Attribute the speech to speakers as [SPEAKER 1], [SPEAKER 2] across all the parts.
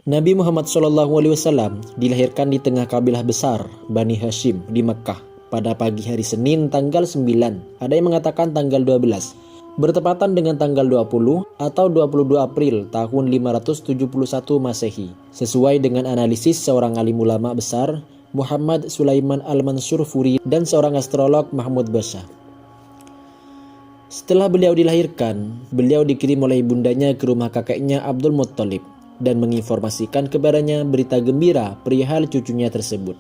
[SPEAKER 1] Nabi Muhammad SAW dilahirkan di tengah kabilah besar Bani Hashim di Mekkah pada pagi hari Senin tanggal 9, ada yang mengatakan tanggal 12, bertepatan dengan tanggal 20 atau 22 April tahun 571 Masehi, sesuai dengan analisis seorang alim ulama besar Muhammad Sulaiman Al-Mansur Furi dan seorang astrolog Mahmud Basha. Setelah beliau dilahirkan, beliau dikirim oleh ibundanya ke rumah kakeknya Abdul Muttalib dan menginformasikan kepadanya berita gembira perihal cucunya tersebut.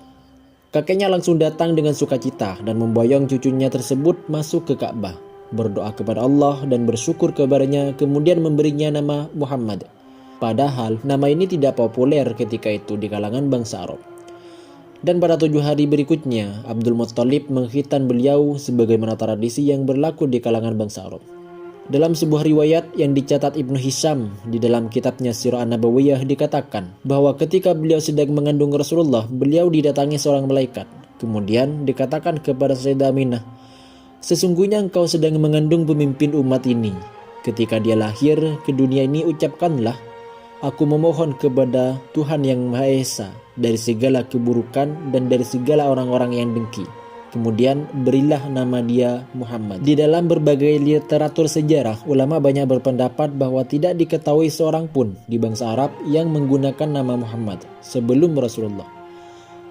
[SPEAKER 1] Kakeknya langsung datang dengan sukacita dan memboyong cucunya tersebut masuk ke Ka'bah, berdoa kepada Allah dan bersyukur kepadanya, kemudian memberinya nama Muhammad. Padahal nama ini tidak populer ketika itu di kalangan bangsa Arab. Dan pada 7 hari berikutnya, Abdul Muttalib mengkhitan beliau sebagaimana tradisi yang berlaku di kalangan bangsa Arab. Dalam sebuah riwayat yang dicatat Ibnu Hisham di dalam kitabnya Sirah An-Nabawiyah dikatakan bahwa ketika beliau sedang mengandung Rasulullah, beliau didatangi seorang malaikat. Kemudian dikatakan kepada Sayyidah Aminah, "Sesungguhnya engkau sedang mengandung pemimpin umat ini. Ketika dia lahir ke dunia ini, ucapkanlah, aku memohon kepada Tuhan yang Maha Esa dari segala keburukan dan dari segala orang-orang yang dengki. Kemudian berilah nama dia Muhammad." Di dalam berbagai literatur sejarah, ulama banyak berpendapat bahwa tidak diketahui seorang pun di bangsa Arab yang menggunakan nama Muhammad sebelum Rasulullah.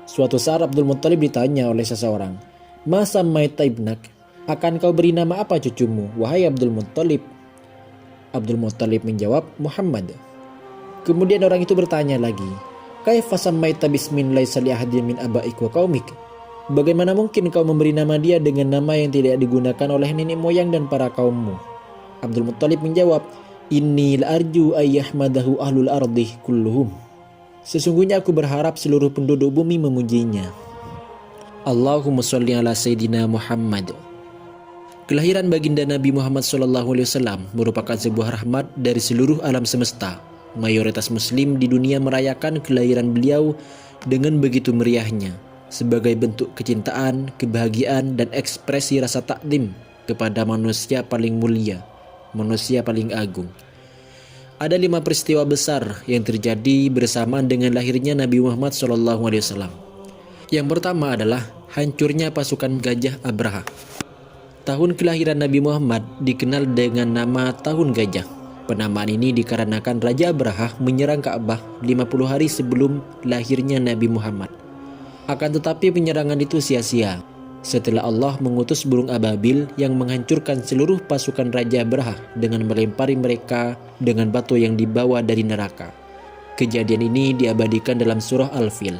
[SPEAKER 1] Suatu saat Abdul Muttalib ditanya oleh seseorang, "Ma sammaita ibnak?" Akan kau beri nama apa cucumu, wahai Abdul Muttalib? Abdul Muttalib menjawab, Muhammad. Kemudian orang itu bertanya lagi, "Kaifa sammaita bismin laisa li ahadin min abaik wa qaumik?" Bagaimana mungkin kau memberi nama dia dengan nama yang tidak digunakan oleh nenek moyang dan para kaummu? Abdul Muttalib menjawab, "Inni la'arju ayyahmadahu ahlul ardi kulluhum." Sesungguhnya aku berharap seluruh penduduk bumi memujinya. Allahumma sholli ala Sayyidina Muhammad. Kelahiran baginda Nabi Muhammad SAW merupakan sebuah rahmat dari seluruh alam semesta. Mayoritas muslim di dunia merayakan kelahiran beliau dengan begitu meriahnya, sebagai bentuk kecintaan, kebahagiaan, dan ekspresi rasa takdim kepada manusia paling mulia, manusia paling agung. Ada 5 peristiwa besar yang terjadi bersamaan dengan lahirnya Nabi Muhammad SAW. Yang pertama adalah hancurnya pasukan Gajah Abraha. Tahun kelahiran Nabi Muhammad dikenal dengan nama Tahun Gajah. Penamaan ini dikarenakan Raja Abraha menyerang Ka'bah 50 hari sebelum lahirnya Nabi Muhammad. Akan tetapi penyerangan itu sia-sia setelah Allah mengutus burung ababil yang menghancurkan seluruh pasukan Raja Abraha dengan melempari mereka dengan batu yang dibawa dari neraka. Kejadian ini diabadikan dalam surah Al-Fil.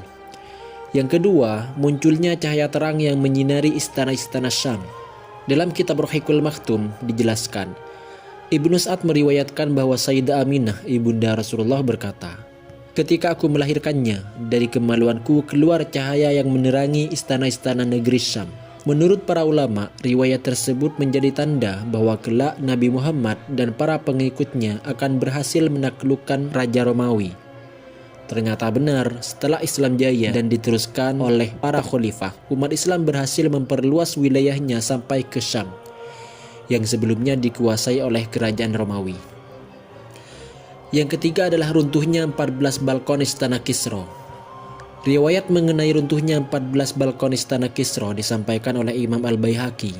[SPEAKER 1] Yang kedua, munculnya cahaya terang yang menyinari istana-istana Syam. Dalam kitab Rohikul Maktum dijelaskan, Ibnu Sa'ad meriwayatkan bahwa Sayyidah Aminah ibunda Rasulullah berkata, "Ketika aku melahirkannya, dari kemaluanku keluar cahaya yang menerangi istana-istana negeri Syam." Menurut para ulama, riwayat tersebut menjadi tanda bahwa kelak Nabi Muhammad dan para pengikutnya akan berhasil menaklukkan Raja Romawi. Ternyata benar, setelah Islam jaya dan diteruskan oleh para khalifah, umat Islam berhasil memperluas wilayahnya sampai ke Syam, yang sebelumnya dikuasai oleh kerajaan Romawi. Yang ketiga adalah runtuhnya 14 balkon istana Kisra. Riwayat mengenai runtuhnya 14 balkon istana Kisra disampaikan oleh Imam Al-Baihaqi.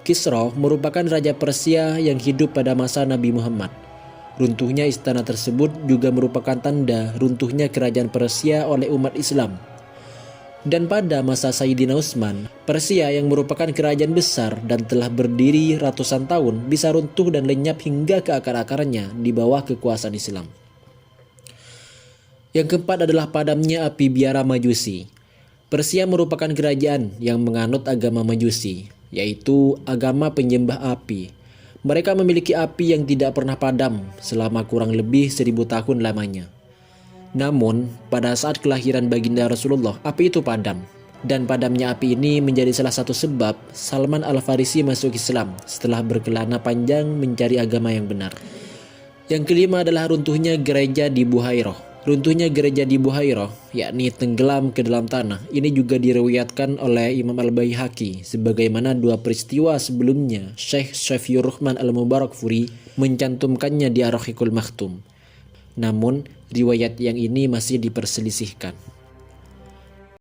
[SPEAKER 1] Kisra merupakan raja Persia yang hidup pada masa Nabi Muhammad. Runtuhnya istana tersebut juga merupakan tanda runtuhnya kerajaan Persia oleh umat Islam. Dan pada masa Sayyidina Utsman, Persia yang merupakan kerajaan besar dan telah berdiri ratusan tahun bisa runtuh dan lenyap hingga ke akar-akarnya di bawah kekuasaan Islam. Yang keempat adalah padamnya api biara Majusi. Persia merupakan kerajaan yang menganut agama Majusi, yaitu agama penyembah api. Mereka memiliki api yang tidak pernah padam selama kurang lebih 1000 tahun lamanya. Namun, pada saat kelahiran baginda Rasulullah, api itu padam. Dan padamnya api ini menjadi salah satu sebab Salman Al-Farisi masuk Islam setelah berkelana panjang mencari agama yang benar. Yang kelima adalah runtuhnya gereja di Buhairah. Runtuhnya gereja di Buhairah, yakni tenggelam ke dalam tanah, ini juga diriwayatkan oleh Imam Al-Baihaqi, sebagaimana 2 peristiwa sebelumnya Syekh Syafiur Rahman Al-Mubarakfuri mencantumkannya di Ar-Rahiqul Maktum. Namun, Riwayat yang ini masih diperselisihkan.